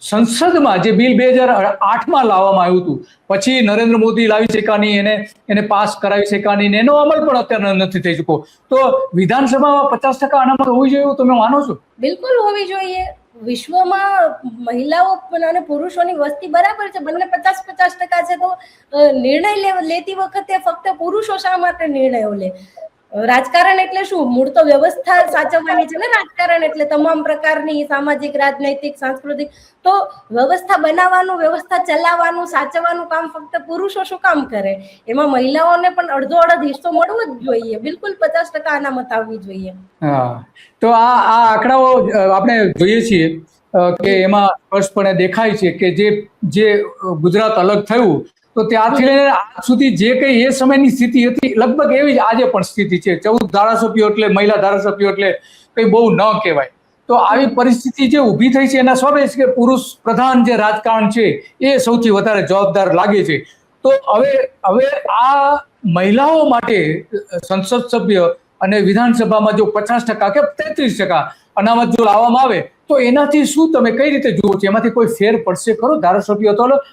સંસદમાં જે બિલ 2008માં લાવવામાં આવ્યું હતું, પછી નરેન્દ્ર મોદી લાવી શક્યા નહીં, એને પાસ કરાવી શક્યા નહીં, એનો અમલ પણ અત્યારે નથી થઈ ચૂક્યો. તો વિધાનસભામાં 50% અનામત હોવી જોઈએ એવું તમે માનો છો? બિલકુલ હોવી જોઈએ. વિશ્વમાં મહિલાઓ અને પુરુષોની વસ્તી બરાબર છે, બંને 50-50% છે. તો નિર્ણય લેતી વખતે ફક્ત પુરુષો શા માટે નિર્ણયો લે? રાજકારણ એટલે શું? મૂળ તો વ્યવસ્થા સાચવવાની છે ને. રાજકારણ એટલે તમામ પ્રકારની સામાજિક, રાજનૈતિક, સાંસ્કૃતિક, તો વ્યવસ્થા બનાવવાનું, વ્યવસ્થા ચલાવવાનું, સાચવવાનું કામ ફક્ત પુરુષો શું કામ કરે? એમાં મહિલાઓને પણ અડધો હિસ્સો મળવો જ જોઈએ. બિલકુલ 50% અનામત આવવી જોઈએ. હા, તો આ આંકડાઓ આપણે જોઈએ છીએ કે એમાં સ્પષ્ટપણે દેખાય છે કે જે ગુજરાત અલગ થયું તો ત્યારથી લઈને આજ સુધી જે કઈ એ સમયની સ્થિતિ હતી લગભગ એવી જ આજે પણ સ્થિતિ છે. 14 ધારાસભ્યો એટલે મહિલા ધારાસભ્યો એટલે કઈ બહુ ન કહેવાય. તો આવી પરિસ્થિતિ જે ઊભી થઈ છે એના સ્વાભાવિક છે કે પુરુષ પ્રધાન જે રાજકારણ છે એ સૌથી વધારે જવાબદાર લાગે છે. તો હવે આ મહિલાઓ માટે સંસદ સભ્ય અને વિધાનસભામાં જો 50% કે 33% અનામત જો લાવવામાં આવે તો એનાથી શું તમે કઈ રીતે જુઓ છો? એમાંથી કોઈ ફેર પડશે ખરો? ધારાસભ્યો તો